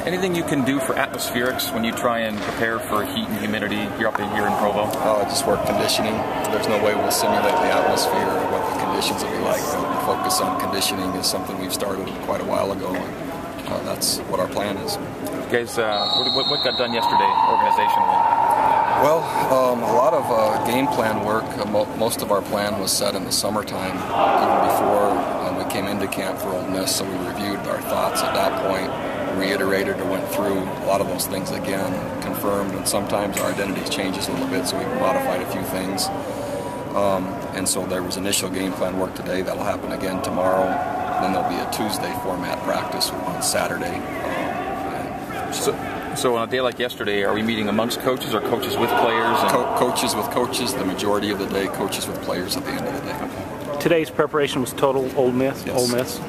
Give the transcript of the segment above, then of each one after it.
Anything you can do for atmospherics when you try and prepare for heat and humidity here in Provo? Just work conditioning. There's no way we'll simulate the atmosphere or what the conditions will be like. But focus on conditioning is something we've started quite a while ago. And, that's what our plan is. Guys, what got done yesterday organizationally? Well, a lot of game plan work. Most of our plan was set in the summertime, even before we came into camp for Ole Miss. So we reviewed our thoughts at that point, reiterated or went through a lot of those things again, confirmed, and sometimes our identity changes a little bit, so we modified a few things. And so there was initial game plan work today. That'll happen again tomorrow. Then there'll be a Tuesday format practice on Saturday. So on a day like yesterday, are we meeting amongst coaches or coaches with players? Coaches with coaches, the majority of the day, coaches with players at the end of the day. Okay. Today's preparation was total Ole Miss, yes. Ole Miss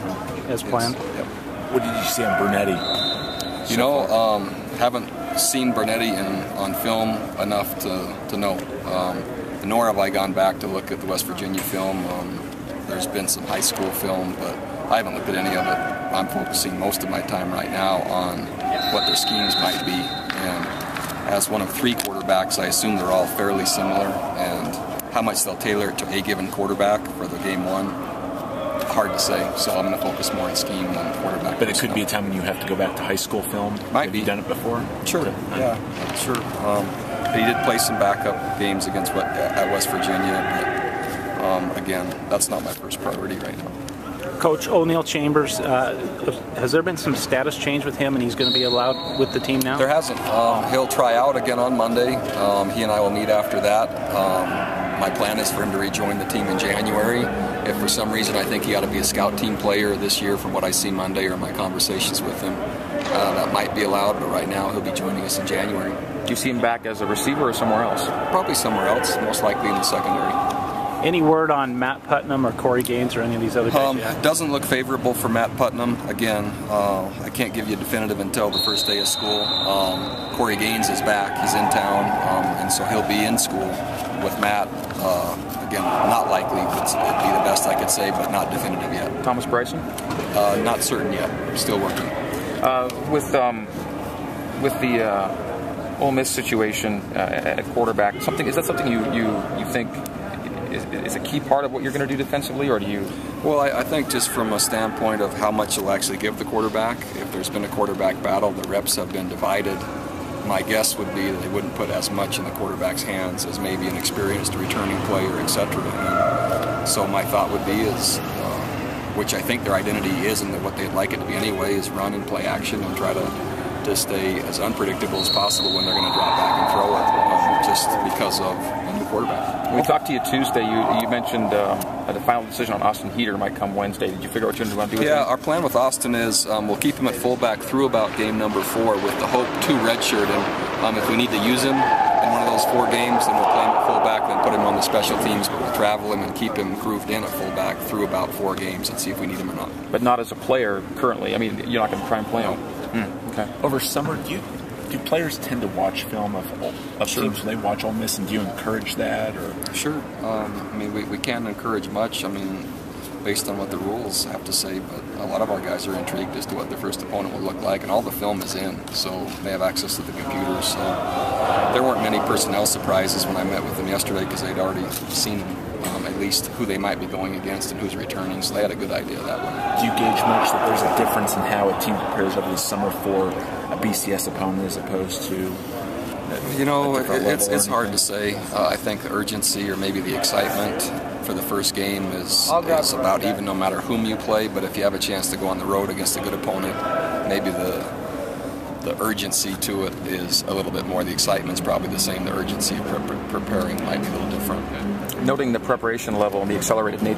as planned? Yes. Yep. What did you see on Bernetti? You know, haven't seen Bernetti on film enough to know. Nor have I gone back to look at the West Virginia film. There's been some high school film, but I haven't looked at any of it. I'm focusing most of my time right now on what their schemes might be. And as one of 3 quarterbacks, I assume they're all fairly similar. And how much they'll tailor it to a given quarterback for the game one, hard to say. So I'm going to focus more on scheme than quarterback. But it could be a time when you have to go back to high school film. Might be. Have you done it before? Sure. Yeah. Sure. He did play some backup games against at West Virginia, but again, that's not my first priority right now. Coach O'Neal Chambers, has there been some status change with him, and he's going to be allowed with the team now? There hasn't. He'll try out again on Monday. He and I will meet after that. My plan is for him to rejoin the team in January. If for some reason I think he ought to be a scout team player this year from what I see Monday or my conversations with him, that might be allowed, but right now he'll be joining us in January. Do you see him back as a receiver or somewhere else? Probably somewhere else, most likely in the secondary. Any word on Matt Putnam or Corey Gaines or any of these other guys yet? Doesn't look favorable for Matt Putnam. Again, I can't give you a definitive until the first day of school. Corey Gaines is back. He's in town, and so he'll be in school with Matt. Again, not likely. It'd be the best I could say, but not definitive yet. Thomas Bryson? Not certain yet. Still working. With the Ole Miss situation at quarterback, is that something you think is a key part of what you're going to do defensively, or do you? Well, I think just from a standpoint of how much you'll actually give the quarterback, if there's been a quarterback battle, the reps have been divided. My guess would be that they wouldn't put as much in the quarterback's hands as maybe an experienced returning player, etc. And so my thought would be is, which I think their identity is and what they'd like it to be anyway, is run and play action and try to stay as unpredictable as possible when they're going to drop back and throw it, just because of the new quarterback. When we talked to you Tuesday, you mentioned the final decision on Austin Heater might come Wednesday. Did you figure out what you want to do with him? Yeah, our plan with Austin is we'll keep him at fullback through about game number 4 with the hope to redshirt him. If we need to use him in one of those 4 games, then we'll play him at fullback, then put him on the special teams, but we'll travel him and keep him grooved in at fullback through about 4 games and see if we need him or not. But not as a player currently. I mean, you're not going to try and play him. Okay. Over summer, do players tend to watch film of Sure. teams when they watch Ole Miss, and do you encourage that? Or Sure. I mean, we can't encourage much. I mean, based on what the rules have to say, but a lot of our guys are intrigued as to what their first opponent will look like, and all the film is in, so they have access to the computers. So there weren't many personnel surprises when I met with them yesterday because they'd already seen at least who they might be going against and who's returning, so they had a good idea that way. do you gauge much that there's a difference in how a team prepares over the summer for a BCS opponent as opposed to? You know, it's hard to say. I think the urgency or maybe the excitement for the first game is about even no matter whom you play, but if you have a chance to go on the road against a good opponent, maybe the urgency to it is a little bit more. The excitement's probably the same. The urgency of preparing might be a little different. Noting the preparation level and the accelerated nature